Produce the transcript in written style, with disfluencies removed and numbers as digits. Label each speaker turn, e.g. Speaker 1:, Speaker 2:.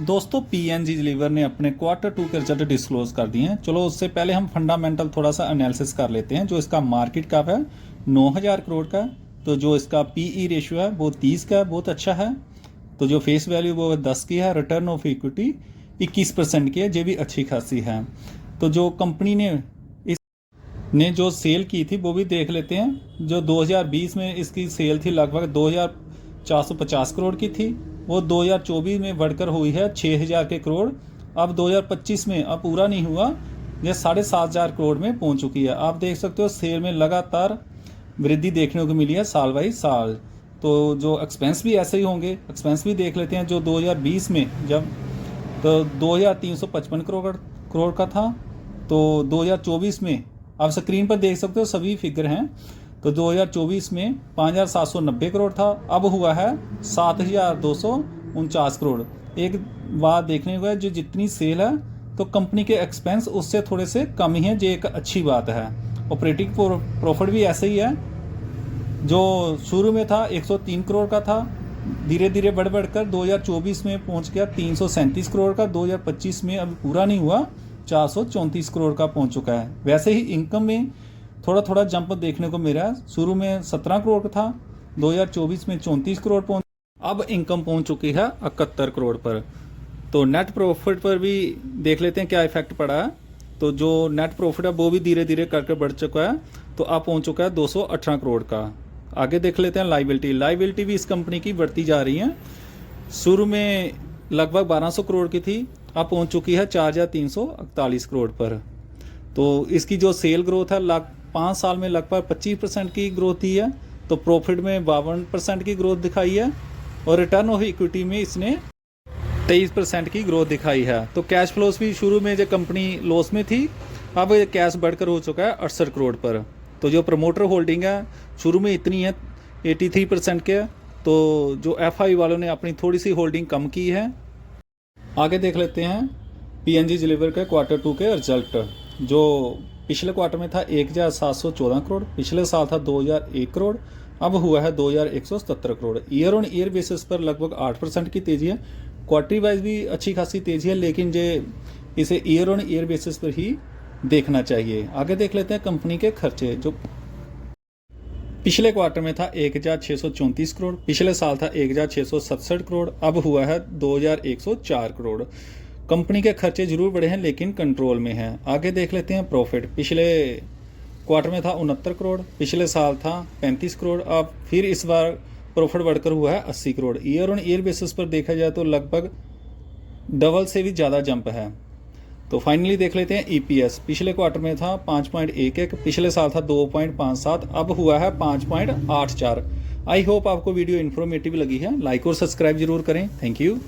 Speaker 1: दोस्तों PNG deliver ने अपने Q2 के रिजल्ट डिस्क्लोज कर दिए हैं। चलो उससे पहले हम फंडामेंटल थोड़ा सा एनालिसिस कर लेते हैं। जो इसका मार्केट कैप है 9,000 करोड़ का, तो जो इसका पीई रेशियो है वो 30 का है, बहुत अच्छा है। तो जो फेस वैल्यू वो 10 की है, रिटर्न ऑफ इक्विटी 21% की है, ये भी अच्छी खासी है। तो जो कंपनी ने जो सेल की थी वो भी देख लेते हैं। जो 2020 में इसकी सेल थी लगभग 2,450 करोड़ की थी, वो 2024 में बढ़कर हुई है 6,000 के करोड़। अब 2025 में अब पूरा नहीं हुआ, ये 7,500 करोड़ में पहुंच चुकी है। आप देख सकते हो सेल में लगातार वृद्धि देखने को मिली है साल बाई साल। तो जो एक्सपेंस भी ऐसे ही होंगे, एक्सपेंस भी देख लेते हैं। जो 2020 में जब तो 2,355 करोड़ का था, तो 2024 में आप स्क्रीन पर देख सकते हो सभी फिगर हैं। तो 2024 में 5,790 करोड़ था, अब हुआ है 7,249 करोड़। एक बात देखने को है, जो जितनी सेल है तो कंपनी के एक्सपेंस उससे थोड़े से कम ही हैं, जो एक अच्छी बात है। ऑपरेटिंग प्रॉफिट भी ऐसे ही है, जो शुरू में था 103 करोड़ का था, धीरे धीरे बढ़कर 2024 में पहुंच गया 337 करोड़ का। 2025 में अभी पूरा नहीं हुआ, 434 करोड़ का पहुंच चुका है। वैसे ही इनकम में थोड़ा थोड़ा जंप देखने को मिला है। शुरू में 17 करोड़ का था, 2024 में 34 करोड़ पहुंच, अब इनकम पहुंच चुकी है 71 करोड़ पर। तो नेट प्रॉफिट पर भी देख लेते हैं क्या इफेक्ट पड़ा है। तो जो नेट प्रॉफिट है वो भी धीरे धीरे करके बढ़ चुका है, तो अब पहुंच चुका है 218 करोड़ का। आगे देख लेते हैं लाइबिलिटी भी इस कंपनी की बढ़ती जा रही है। शुरू में लगभग 1,200 करोड़ की थी, अब पहुंच चुकी है 4,341 करोड़ पर। तो इसकी जो सेल ग्रोथ है 5 साल में लगभग 25% की ग्रोथ दी है। तो प्रॉफिट में 52% की ग्रोथ दिखाई है, और रिटर्न ऑफ इक्विटी में इसने 23% की ग्रोथ दिखाई है। तो कैश फ्लोस भी शुरू में जो कंपनी लॉस में थी, अब ये कैश बढ़कर हो चुका है 68 करोड़ पर। तो जो प्रमोटर होल्डिंग है शुरू में इतनी है 83% के, तो जो एफआई वालों ने अपनी थोड़ी सी होल्डिंग कम की है। आगे देख लेते हैं पीएनजी डिलीवर के Q2 के रिजल्ट। जो पिछले क्वार्टर में था 1,714 करोड़, पिछले साल था 2,001 करोड़, अब हुआ है 2,177 crore. Year on year basis पर लगभग 8% की तेजी है। क्वार्टरी वाइज भी अच्छी खासी तेजी है, लेकिन इसे ईयर ऑन ईयर बेसिस पर ही देखना चाहिए। आगे देख लेते हैं कंपनी के खर्चे। जो पिछले क्वार्टर में था 1,634 करोड़, पिछले साल था 1,667 करोड़, अब हुआ है 2,104 करोड़। कंपनी के खर्चे जरूर बढ़े हैं लेकिन कंट्रोल में हैं। आगे देख लेते हैं प्रॉफिट। पिछले क्वार्टर में था 69 करोड़, पिछले साल था 35 करोड़, अब फिर इस बार प्रॉफिट बढ़कर हुआ है 80 crore. Year on year basis पर देखा जाए तो लगभग डबल से भी ज़्यादा जंप है। तो फाइनली देख लेते हैं ईपीएस। पिछले क्वार्टर में था 5.11, पिछले साल था 2.57, अब हुआ है 5.84। आई होप आपको वीडियो इन्फॉर्मेटिव लगी है। लाइक और सब्सक्राइब जरूर करें। Thank you.